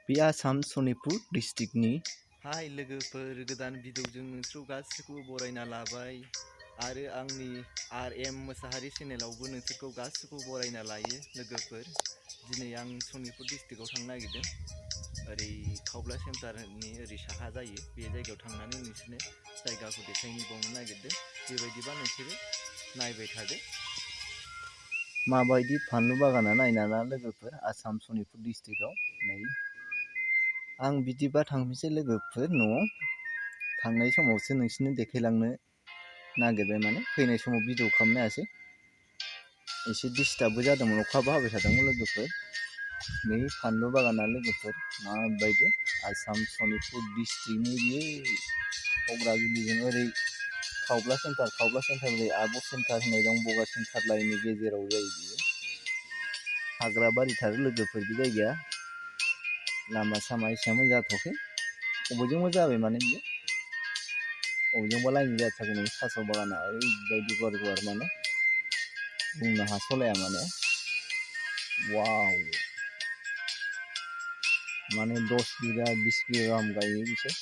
बे आसाम सनितपुर डिस्ट्रिक्टनि हाय लोगोफोर गोदान भिडिअजों नोंसोरखौ गासिखौबो बरायना लाबाय आरो आंनि RM मोसाहारि चेनेलावबो नोंसोरखौ गासिखौबो बरायना लायो लोगोफोर। दिनै आं सनितपुर डिस्ट्रिक्टआव थांनो नागिरदों। ओरै खावब्ला सेन्टारनि ओरै साहा जायो, बे जायगायाव थांनानै नोंसोरनो जायगाखौ देखायहैबावनो नागिरदों। बेबायदिबा नोंसोरो नायबाय थादो। माबायदि फानलु बागाना नायना ला लोगोफोर आसाम सनितपुर डिस्ट्रिक्टआव। नै आं बिदिबा थांफिनसै लोगोफोर न'आव। थांनाय समावसो नोंसोरनो देखायलांनो नागिरबाय, माने फैनाय समाव भिडिअ खालामनो हायासै। एसे डिस्टार्बबो जादोंमोन, अखाबो हाबाय थादोंमोन लोगोफोर। नै फानलु बागाना लोगोफोर माबायदि आसाम सनितपुर डिस्ट्रिक्टनि बियो क'क्राझारजों ओरै खावब्ला सेन्टार ओरै आब' सेन्टार होननाय दं, बगा सेन्टार लाइननि गेजेराव जायो बियो। हाग्रा बारिथार लोगोफोर बे जायगाया। लामा सामा एसेबां मोजां जाथ'वाखै, बबेजोंबा जाबाय माने बियो, बबेजोंबा लाइन जाथारगौ। नै थास' बागाना ओरैबायदि गुवार गुवार माने बुंनो हास'लाया माने। वाव, माने 10 बिगा 20 बिगा गाहाम गायो बिसोर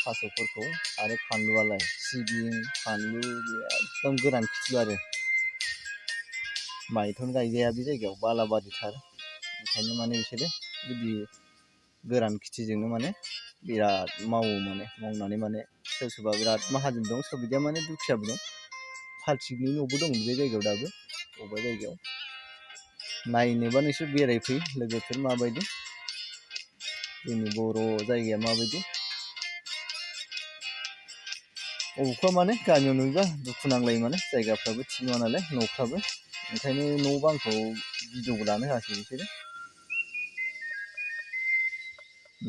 थास'फोरखौ। आरो फानलुआलाय सिबिं फानलु बे एकदम गोरान खेथि आरो माइथ'नो गायजाया बे जायगायाव, बालाबारिथार। ओंखायनो माने बिसोरो बिदि गोरान खेथिजोंनो माने बिराद मावो, माने मावनानै माने सोरबा बिराद माहाजोन दं, सोरबा बिदिया माने दुखियाबो दं। प्लास्टिकनि न'बो दं बे जायगायाव दाबो, बबेबा जायगायाव। नायनोबा नोंसोर बेरायफै लोगोफोर माबायदि जोंनि बर' जायगाया माबायदि। अबेखौबा माने गामियाव नुयोबा दुखु नांलायो, माने जायगाफ्राबो थिग नङा नालाय न'फ्राबो। ओंखायनो न' बांखौ भिडिअबो लानो होआसै बिसोरो।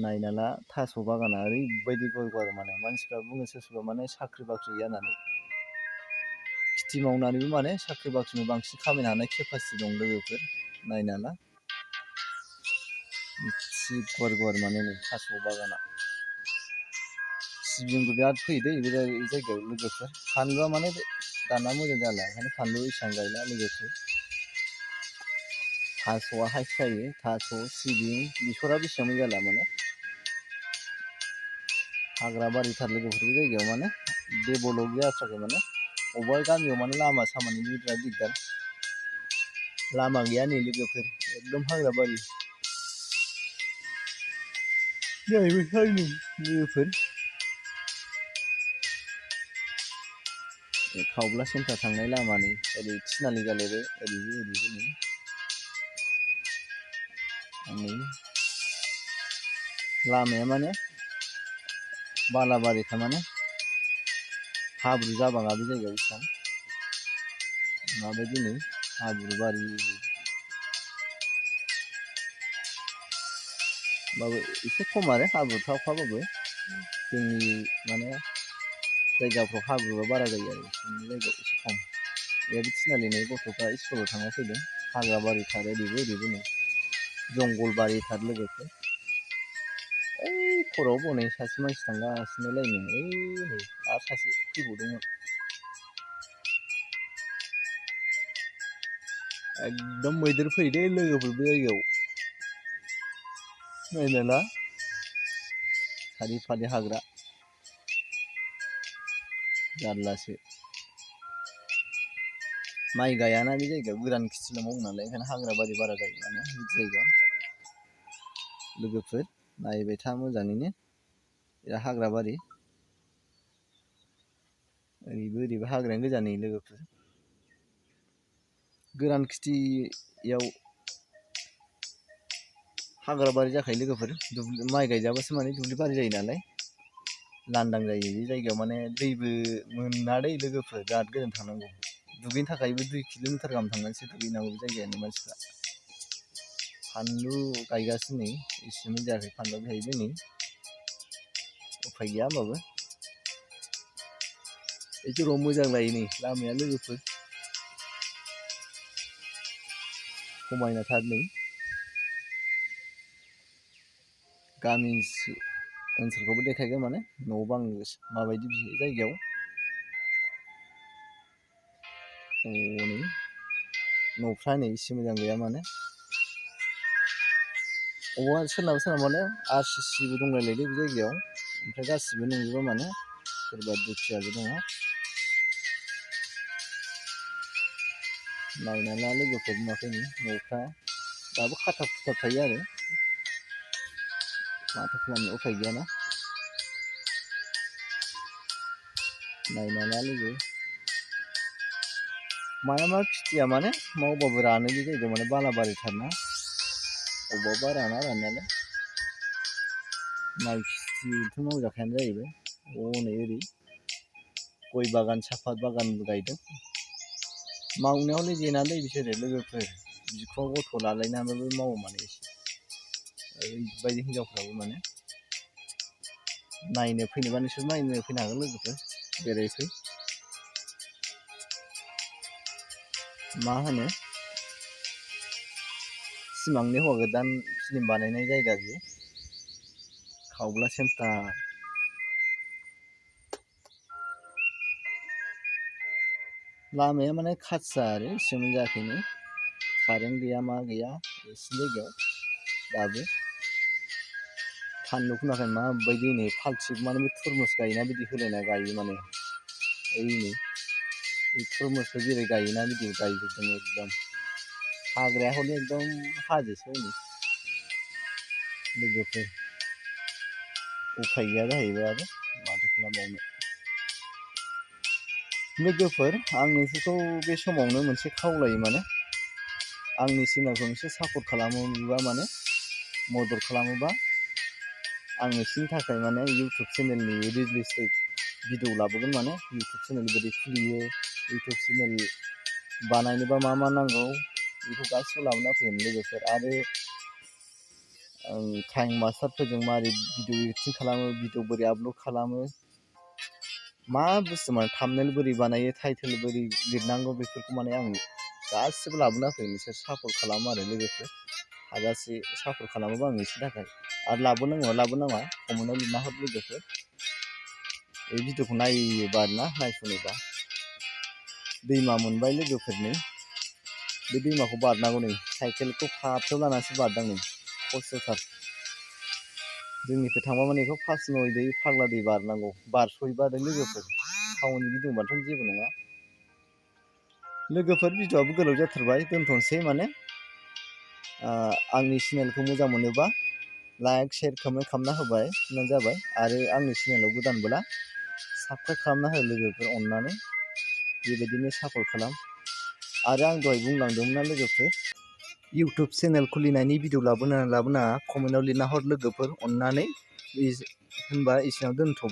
नायना ला थास' बागाना ओरैबायदि गुवार गुवार, माने मानसिफ्रा बुङो सोरबा माने साख्रि बाख्रि गैया होननानै। खेथि मावनानैबो माने साख्रि बाख्रिनि बांसिन खामायनो हानाय केपासिटि दं लोगोफोर। नायना ला एसे गुवार गुवार माने नै थास' बागाना। सिबिंबो बिराद फैयो दै बे जायगायाव लोगोफोर। फानलुआ माने दाना मोजां जाला, ओंखायनो फानलु एसेबां गायला लोगोफोर। थास'आ हाइस जायो, थास' सिबिं बेसरा बेसेबां जाला माने। हाग्रा बारिथार लोगोफोर बे जायगायाव, माने डेभेलप जाथाराखै माने। अबेबा गामियाव माने लामा सामानिबो बिराद दिगदार, लामा गैया नै लोगोफोर, एकदम हाग्रा बारि। जाहैबाय साइनि लोगोफोर खावब्ला सेन्टार थांनाय लामा, नै ओरै थिनालि जालायबाय, ओरैबो नै लामाया माने बालाबारिखा, माने हाब्रु जाबाङा बे जायगायाव एसेबां माबायदि नै हाब्रु बारि। होमबाबो एसे खम आरो हाब्रुथावखाबाबो जोंनि माने जायगाफ्राव हाब्रुआ बारा जायो आरो बिसोरनि जायगायाव एसे खम। बेहायबो थिनालिनि गथ'फ्रा स्कुलाव थांना फैदों। हाग्रा बारिथार ओरैबो नै जंगलबारिथार लोगोफोर। ओइ खर'आव बनाय सासे मानसि थांगासिनो लायनो, ओइ नै आरो सासे फैबावदोंमोन। एकदम मैदेर फैयो दे लोगोफोर बे जायगायाव। नायना ला फारि फारि हाग्रा, जारलासो। माइ गायाना बे जायगायाव, गोरान खेथिल' मावो नालाय, ओंखायनो हाग्रा बारि बारा जायो माने बिदि जायगायाव। लोगोफोर नायबाय था मोजाङैनो, बिराद हाग्रा बारि। ओरैबो हाग्रायानो गोजा नै लोगोफोर। गोरान खेथियाव हाग्रा बारि जाखायो लोगोफोर। माइ गायजाबासो माने दुब्लि बारि जायो नालाय, लांदां जायो बे जायगायाव। माने दैबो मोना दै लोगोफोर, बिराद गोजान थांनांगौ। दुगैनो थाखायबो 2 किल'मिटार गाहाम थांनानैसो दुगैनांगौ बे जायगानि मानसिफ्रा। फानलु गायगासिनो नै, एसेबां जायाखै फानलुआ बेहायबो नै, उफाय गैया होमबाबो। एथ'र' मोजां लायो नै लामाया लोगोफोर, समायनाथार नै। गामि ओनसोलखौबो देखायगोन, माने न' बां माबायदि बे जायगायाव। नै न'फ्रा नै एसे मोजां गैया माने। अबावबा सोरनाबा सोरनाबा माने RCCबो दंलायलायलै बे जायगायाव, ओमफ्राय गासिबो नंजोबा माने सोरबा दुखियाबो दङ। नायना ला लोगोफोर नुवाखैनो न'फ्रा दाबो खाथाब खुथाब थायो आरो माथो खालामनो उफाय गैयाना। नायना ला लोगो माया मा खेथिया माने मावबाबो रानो बे जायगायाव माने बालाबारिथारना, अबावबा राना राननायालाय माइ खेथिथ' मावजाखायानो जाहैबाय। हनै ओरै गय बागान साफात बागानबो गायदों। मावनायावलाय जेनालै बिसोरो लोगोफोर बिखुङाव गथ' लालायनानैबो मावो माने एसे ओरैबायदि हिनजावफ्राबो माने। नायनो फैनोबा नोंसोर नायनो फैनो हागोन लोगोफोर, बेरायफै। मा होनो सिमांनि हौवा गोदान फिल्म बानायनाय जायगा बियो, खावब्ला सेन्टार। लामाया माने खाथिया आरो एसेबां जायाखैनो, कारेन्ट गैया मा गैया एसे जायगायाव दाबो। फानलु खोनाखै माबायदि नै फाल्थिख माने बे थुरमुस गायोना बिदि होलायना गायो माने, ओइनै बे थुरमुसखौ जेरै गायोना बिदि गायजोबदों एकदम। हाग्राया हले एकदम हाजोसो हनै लोगोफोर, उफाय गैया जाहैबाय आरो माथो खालामबावनो। लोगोफोर आं नोंसोरखौ बे समावनो मोनसे खावलायो माने, आंनि चेनेलखौ नोंसोर सापर्ट खालामोबा माने मदद खालामोबा आं नोंसोरनि थाखाय माने इउटुब चेनेलनि रिलिस्टेड भिडिअ लाबोगोन माने, इउटुब चेनेल बोरै खुलियो, इउटुब चेनेल बानायनोबा मा मा नांगौ बेखौ गासिबो लाबोना फैगोन लोगोफोर। आरो टाइम मास्टारफोरजों मारै भिडिअ एडिटिं खालामो, भिडिअ बोरै आपलड खालामो, मा बुस्थु माने थाम्बनेल बोरै बानायो, टाइटेल बोरै लिरनांगौ बेफोरखौ माने आं गासिबो लाबोना फैगोन। नोंसोर सापर्ट खालामो आरो लोगोफोर, हाजासे सापर्ट खालामोबा आं नोंसोरनि थाखाय। आरो लाबोनाङा कमेन्टआव लिरना हर लोगोफोर, बे भिडिअखौ नायोबा आरोना नायसनोबा। दैमा मोनबाय लोगोफोरनि, बे दैमाखौ बारनांगौ नै, साइकेलखौ खाथियाव लानानैसो बारदां नै, खस्थ'थार। जोंनिफ्राय थांबा माने बेखौ फास नय दै फाग्ला दै बारनांगौ, बारस'योबा आरो लोगोफोर टाउन गिदिंबाथ' जेबो नङा। लोगोफोर भिडिअआबो गोलाव जाथारबाय, दोनथ'नोसै माने। आंनि चेनेलखौ मोजां मोनोबा लाइक शेयार कमेन्ट खालामना होबानो जाबाय। आरो आंनि चेनेलाव गोदानबोला साबसक्राइब खालामना हो लोगोफोर अननानै, बेबायदिनो सापर्ट खालाम। आरो आं दहाय बुंलांदोंमोन ना लोगोफोर, इउटुब चेनेल खुलिनायनि भिडिअ लाबोना कमेन्टआव लिरना हर लोगोफोर अननानै। होनबा एसेयावनो दोनथ'बाय।